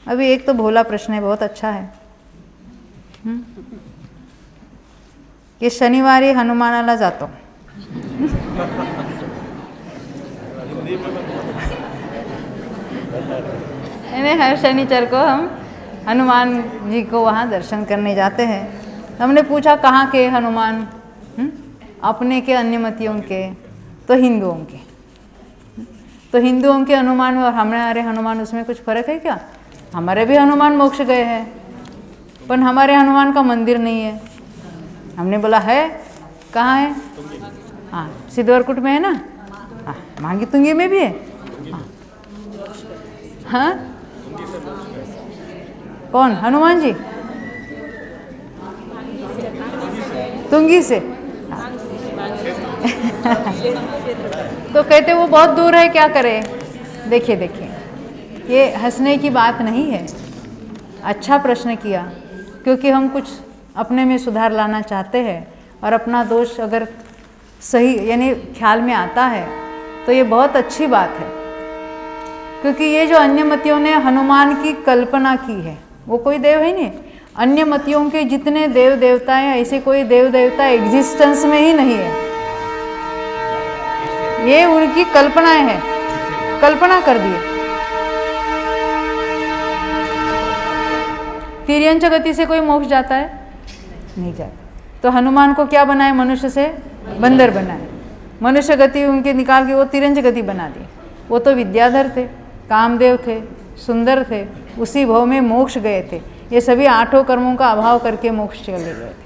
अभी एक तो भोला प्रश्न है, बहुत अच्छा है कि शनिवारी हनुमानाला जातो यानी हर शनिचर को हम हनुमान जी को वहाँ दर्शन करने जाते हैं। हमने पूछा कहाँ के हनुमान, अपने के अन्यमतियों के, तो हिंदुओं के। तो हिंदुओं के हनुमान और हमारे हनुमान उसमें कुछ फर्क है क्या? हमारे भी हनुमान मोक्ष गए हैं, पर हमारे हनुमान का मंदिर नहीं है। हमने बोला है, कहाँ है? हाँ, सिद्धवरकुट में है ना। हाँ, मांगी तुंगी में भी है। हाँ, कौन? हनुमान जी तुंगी से। तो कहते वो बहुत दूर है, क्या करें? देखिए देखिए, ये हंसने की बात नहीं है। अच्छा प्रश्न किया, क्योंकि हम कुछ अपने में सुधार लाना चाहते हैं और अपना दोष अगर सही यानी ख्याल में आता है तो ये बहुत अच्छी बात है। क्योंकि ये जो अन्यमतियों ने हनुमान की कल्पना की है, वो कोई देव है नहीं। अन्यमतियों के जितने देव देवता हैं, ऐसे कोई देव देवता एग्जिस्टेंस में ही नहीं है। ये उनकी कल्पनाएं हैं, कल्पना कर दिए। तिर्यंच गति से कोई मोक्ष जाता है? नहीं जाता। तो हनुमान को क्या बनाए? मनुष्य से बंदर बनाए, मनुष्य गति उनके निकाल के वो तिरंज गति बना दी। वो तो विद्याधर थे, कामदेव थे, सुंदर थे, उसी भव में मोक्ष गए थे। ये सभी आठों कर्मों का अभाव करके मोक्ष चले गए थे।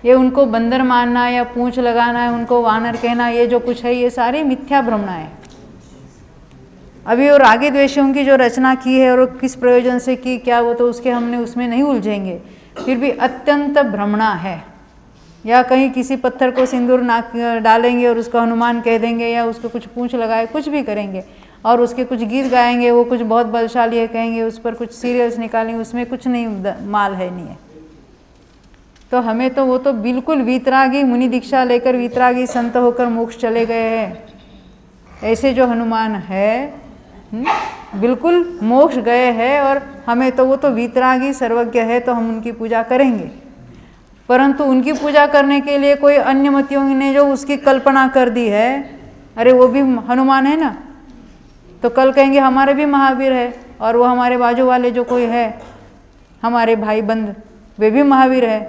ये उनको बंदर मानना या पूंछ लगाना है, उनको वानर कहना, ये जो कुछ है ये सारी मिथ्या भ्रमणा है। अभी और रागी द्वेषों की जो रचना की है और किस प्रयोजन से की, क्या वो तो उसके हमने उसमें नहीं उलझेंगे। फिर भी अत्यंत भ्रमणा है। या कहीं किसी पत्थर को सिंदूर नाक डालेंगे और उसको हनुमान कह देंगे, या उसको कुछ पूंछ लगाए, कुछ भी करेंगे और उसके कुछ गीत गाएंगे, वो कुछ बहुत बलशाली है कहेंगे, उस पर कुछ सीरियल्स निकालेंगे, उसमें कुछ नहीं माल है नहीं है। तो हमें तो वो तो बिल्कुल वीतरागी, मुनि दीक्षा लेकर वीतरागी संत होकर मोक्ष चले गए हैं। ऐसे जो हनुमान है बिल्कुल मोक्ष गए हैं, और हमें तो वो तो वीतरागी सर्वज्ञ है, तो हम उनकी पूजा करेंगे। परंतु उनकी पूजा करने के लिए कोई अन्य मतियों ने जो उसकी कल्पना कर दी है, अरे वो भी हनुमान है ना, तो कल कहेंगे हमारे भी महावीर है, और वो हमारे बाजू वाले जो कोई है हमारे भाई बंद, वे भी महावीर है,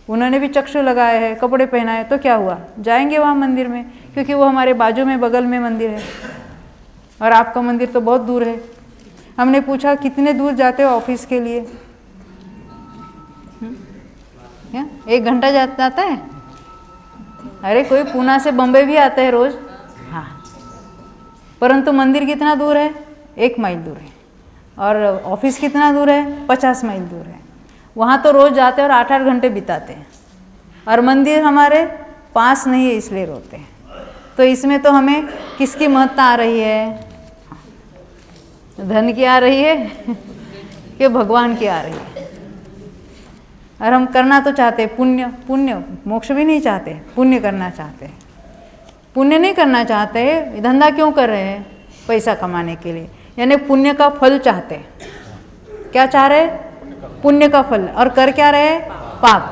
उन्होंने भी चक्षु लगाए हैं, कपड़े पहनाए, तो क्या हुआ? जाएंगे वहाँ मंदिर में, क्योंकि वो हमारे बाजू में बगल में मंदिर है और आपका मंदिर तो बहुत दूर है। हमने पूछा कितने दूर जाते हो ऑफिस के लिए? क्या 1 घंटा जाता है? अरे कोई पूना से बम्बई भी आता है रोज। हाँ, परंतु मंदिर कितना दूर है? 1 माइल दूर है। और ऑफिस कितना दूर है? 50 माइल दूर है। वहाँ तो रोज जाते हैं और 8-8 घंटे बिताते हैं, और मंदिर हमारे पास नहीं है, इसलिए रोते हैं। तो इसमें तो हमें किसकी महत्ता आ रही है? धन की आ रही है कि भगवान की आ रही है? और हम करना तो चाहते हैं पुण्य, पुण्य मोक्ष भी नहीं चाहते, पुण्य करना चाहते हैं। पुण्य नहीं करना चाहते, धंधा क्यों कर रहे हैं? पैसा कमाने के लिए, यानी पुण्य का फल चाहते हैं। क्या चाह रहे? पुण्य का फल। और कर क्या रहे? पाप।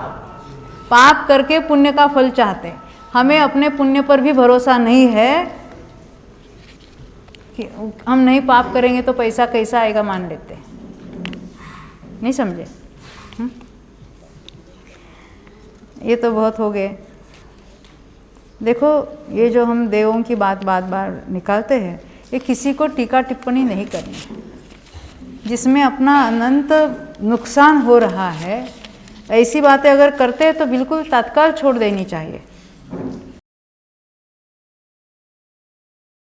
पाप करके पुण्य का फल चाहते हैं। हमें अपने पुण्य पर भी भरोसा नहीं है कि हम नहीं पाप करेंगे तो पैसा कैसा आएगा, मान लेते हैं। नहीं समझे? ये तो बहुत हो गए। देखो, ये जो हम देवों की बात बार निकालते हैं, ये किसी को टीका टिप्पणी नहीं करनी है। जिसमें अपना अनंत नुकसान हो रहा है, ऐसी बातें अगर करते हैं तो बिल्कुल तत्काल छोड़ देनी चाहिए।